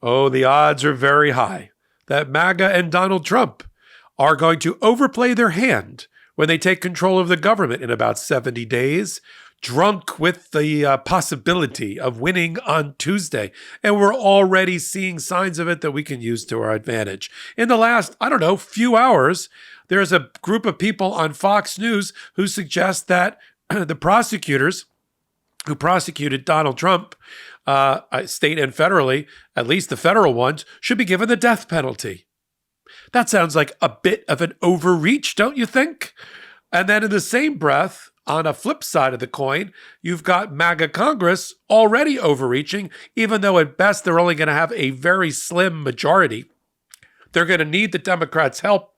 Oh, the odds are very high that MAGA and Donald Trump are going to overplay their hand when they take control of the government in about 70 days, drunk with the possibility of winning on Tuesday. And we're already seeing signs of it that we can use to our advantage. In the last, few hours, there's a group of people on Fox News who suggest that the prosecutors who prosecuted Donald Trump, state and federally, at least the federal ones, should be given the death penalty. That sounds like a bit of an overreach, don't you think? And then in the same breath, on a flip side of the coin, you've got MAGA Congress already overreaching, even though at best they're only going to have a very slim majority. They're going to need the Democrats' help,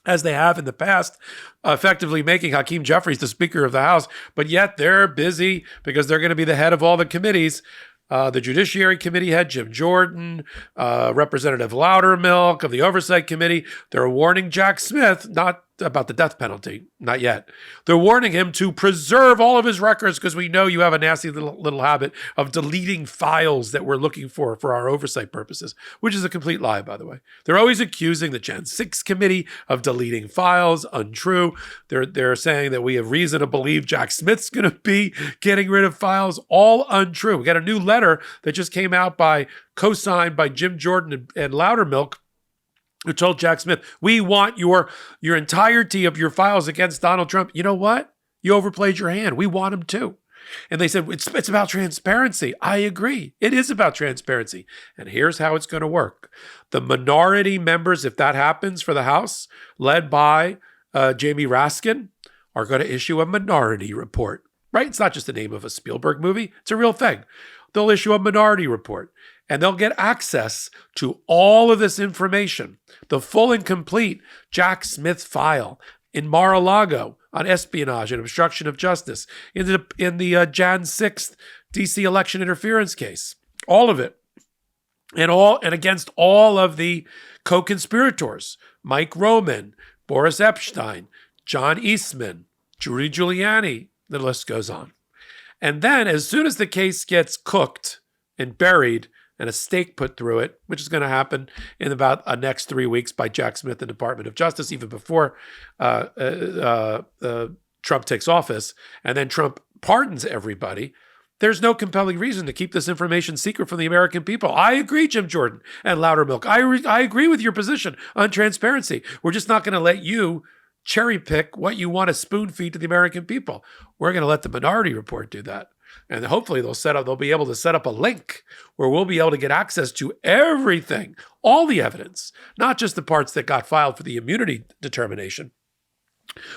as they have in the past, effectively making Hakeem Jeffries the Speaker of the House. But yet they're busy because they're going to be the head of all the committees. The Judiciary Committee head, Jim Jordan, Representative Loudermilk of the Oversight Committee. They're warning Jack Smith, not about the death penalty, not yet. They're warning him to preserve all of his records because we know you have a nasty little habit of deleting files that we're looking for our oversight purposes, which is a complete lie, by the way. They're always accusing the Jan6 Committee of deleting files. Untrue. They're saying that we have reason to believe Jack Smith's going to be getting rid of files. All untrue. We got a new letter that just came out co-signed by Jim Jordan and Loudermilk, who told Jack Smith, we want your entirety of your files against Donald Trump. You know what? You overplayed your hand. We want him too. And they said, it's about transparency. I agree. It is about transparency. And here's how it's going to work. The minority members, if that happens for the House, led by Jamie Raskin, are going to issue a minority report, right? It's not just the name of a Spielberg movie. It's a real thing. They'll issue a minority report. And they'll get access to all of this information, the full and complete Jack Smith file in Mar-a-Lago on espionage and obstruction of justice, in the Jan 6 DC election interference case, all of it, and against all of the co-conspirators, Mike Roman, Boris Epstein, John Eastman, Rudy Giuliani, the list goes on. And then as soon as the case gets cooked and buried, and a stake put through it, which is going to happen in about the next 3 weeks by Jack Smith and the Department of Justice, even before Trump takes office, and then Trump pardons everybody. There's no compelling reason to keep this information secret from the American people. I agree, Jim Jordan and Loudermilk. I agree with your position on transparency. We're just not going to let you cherry pick what you want to spoon feed to the American people. We're going to let the minority report do that. And hopefully they'll be able to set up a link where we'll be able to get access to everything, all the evidence, not just the parts that got filed for the immunity determination,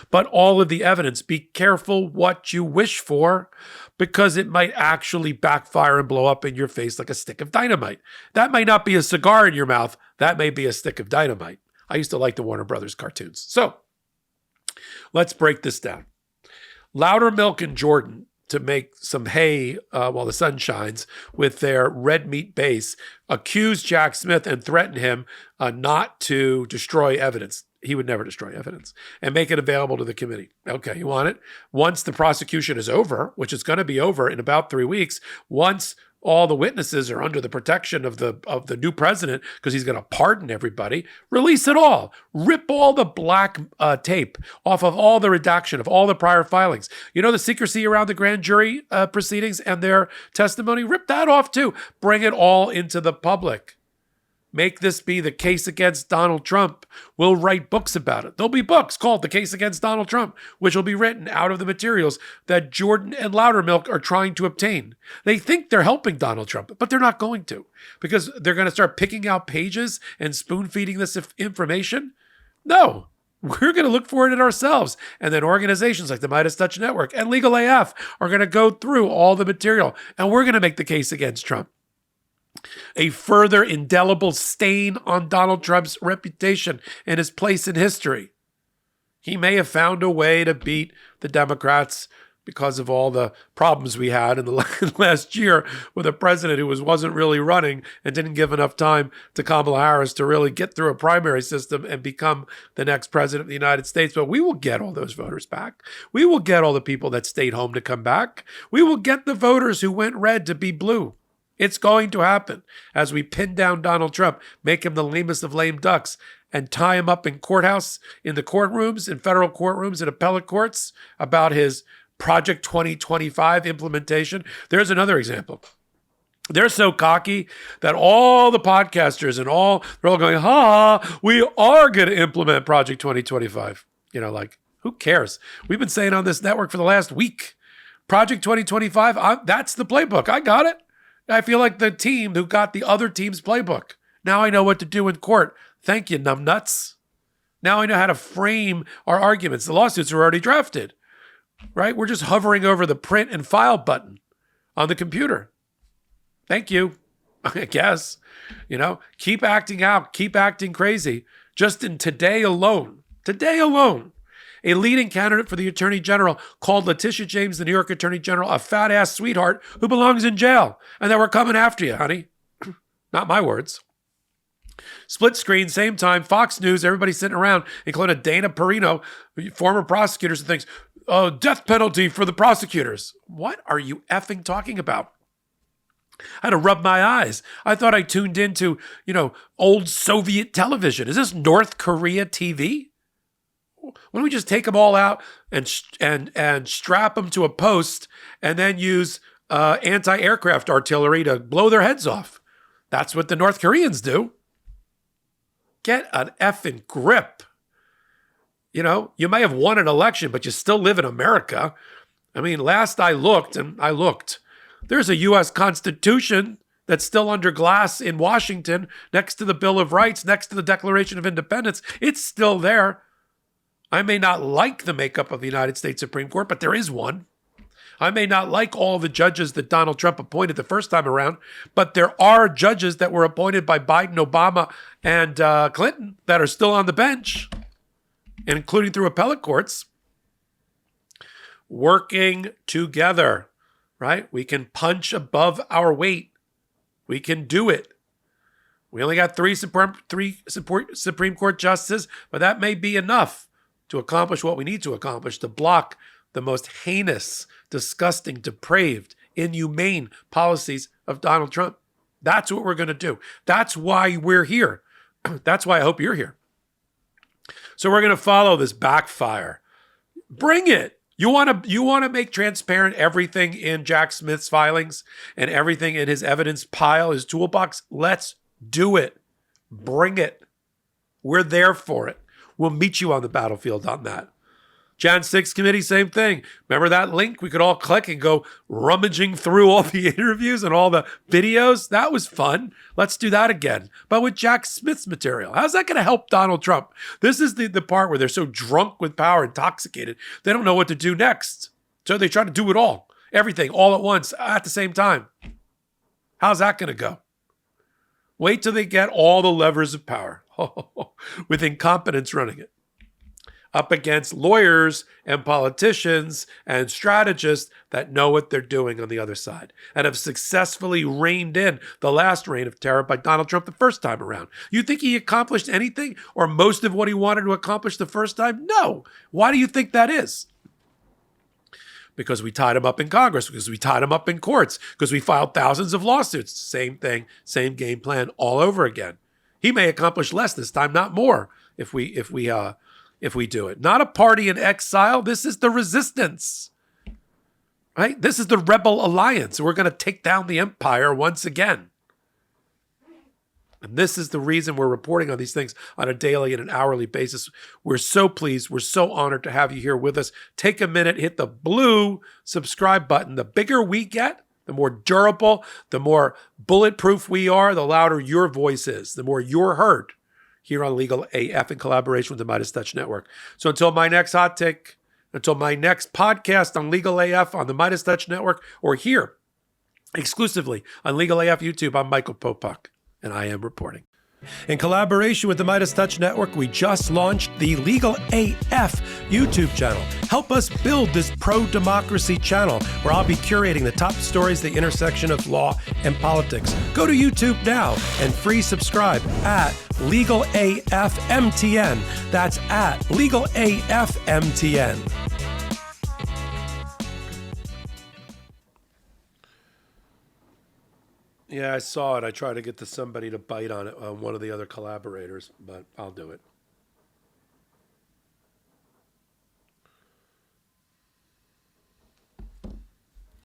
but all of the evidence. Be careful what you wish for, because it might actually backfire and blow up in your face like a stick of dynamite. That might not be a cigar in your mouth. That may be a stick of dynamite. I used to like the Warner Brothers cartoons. So let's break this down. Loudermilk and Jordan, to make some hay while the sun shines with their red meat base, accuse Jack Smith and threaten him not to destroy evidence. He would never destroy evidence, and make it available to the committee. Okay, you want it? Once the prosecution is over, which is going to be over in about 3 weeks, once all the witnesses are under the protection of the new president, because he's going to pardon everybody, release it all. Rip all the black tape off of all the redaction of all the prior filings. You know, the secrecy around the grand jury proceedings and their testimony? Rip that off too. Bring it all into the public. Make this be the case against Donald Trump. We'll write books about it. There'll be books called The Case Against Donald Trump, which will be written out of the materials that Jordan and Loudermilk are trying to obtain. They think they're helping Donald Trump, but they're not going to, because they're going to start picking out pages and spoon-feeding this information. No, we're going to look for it ourselves. And then organizations like the Midas Touch Network and Legal AF are going to go through all the material, and we're going to make the case against Trump. A further indelible stain on Donald Trump's reputation and his place in history. He may have found a way to beat the Democrats because of all the problems we had in the last year with a president who wasn't really running and didn't give enough time to Kamala Harris to really get through a primary system and become the next president of the United States. But we will get all those voters back. We will get all the people that stayed home to come back. We will get the voters who went red to be blue. It's going to happen as we pin down Donald Trump, make him the lamest of lame ducks, and tie him up in the courtrooms, in federal courtrooms, in appellate courts about his Project 2025 implementation. There's another example. They're so cocky that all the podcasters they're all going, we are going to implement Project 2025. Like, who cares? We've been saying on this network for the last week, Project 2025, that's the playbook. I got it. I feel like the team who got the other team's playbook. Now I know what to do in court. Thank you, numbnuts. Now I know how to frame our arguments. The lawsuits are already drafted, right? We're just hovering over the print and file button on the computer. Thank you, I guess. Keep acting out, keep acting crazy. Just in today alone, a leading candidate for the Attorney General called Letitia James, the New York Attorney General, a fat-ass sweetheart who belongs in jail, and that we're coming after you, honey. Not my words. Split screen, same time, Fox News, everybody sitting around, including Dana Perino, former prosecutors, and things. Oh, death penalty for the prosecutors. What are you effing talking about? I had to rub my eyes. I thought I tuned into, old Soviet television. Is this North Korea TV? Why don't we just take them all out and strap them to a post and then use anti-aircraft artillery to blow their heads off? That's what the North Koreans do. Get an effing grip. You may have won an election, but you still live in America. I mean, last I looked, there's a U.S. Constitution that's still under glass in Washington, next to the Bill of Rights, next to the Declaration of Independence. It's still there. I may not like the makeup of the United States Supreme Court, but there is one. I may not like all the judges that Donald Trump appointed the first time around, but there are judges that were appointed by Biden, Obama, and Clinton that are still on the bench, including through appellate courts, working together, right? We can punch above our weight. We can do it. We only got three Supreme Court justices, but that may be enough to accomplish what we need to accomplish, to block the most heinous, disgusting, depraved, inhumane policies of Donald Trump. That's what we're going to do. That's why we're here. That's why I hope you're here. So we're going to follow this backfire. Bring it. You want to make transparent everything in Jack Smith's filings and everything in his evidence pile, his toolbox? Let's do it. Bring it. We're there for it. We'll meet you on the battlefield on that. Jan6 Committee, same thing. Remember that link? We could all click and go rummaging through all the interviews and all the videos. That was fun. Let's do that again, but with Jack Smith's material. How's that going to help Donald Trump? This is the part where they're so drunk with power, intoxicated, they don't know what to do next. So they try to do it all, everything, all at once, at the same time. How's that going to go? Wait till they get all the levers of power with incompetence running it, up against lawyers and politicians and strategists that know what they're doing on the other side and have successfully reined in the last reign of terror by Donald Trump the first time around. You think he accomplished anything or most of what he wanted to accomplish the first time? No. Why do you think that is? Because we tied him up in Congress, because we tied him up in courts, because we filed thousands of lawsuits. Same thing, same game plan all over again. He may accomplish less this time, not more, if we do it. Not a party in exile. This is the resistance, right? This is the rebel alliance. We're going to take down the empire once again. And this is the reason we're reporting on these things on a daily and an hourly basis. We're so pleased. We're so honored to have you here with us. Take a minute, hit the blue subscribe button. The bigger we get, the more durable, the more bulletproof we are, the louder your voice is, the more you're heard here on Legal AF in collaboration with the Midas Touch Network. So until my next hot take, until my next podcast on Legal AF on the Midas Touch Network, or here exclusively on Legal AF YouTube, I'm Michael Popok, and I am reporting. In collaboration with the Midas Touch Network, we just launched the Legal AF YouTube channel. Help us build this pro-democracy channel where I'll be curating the top stories, the intersection of law and politics. Go to YouTube now and free subscribe at Legal AF MTN. That's at Legal AF MTN. Yeah, I saw it. I tried to get somebody to bite on it, on one of the other collaborators, but I'll do it.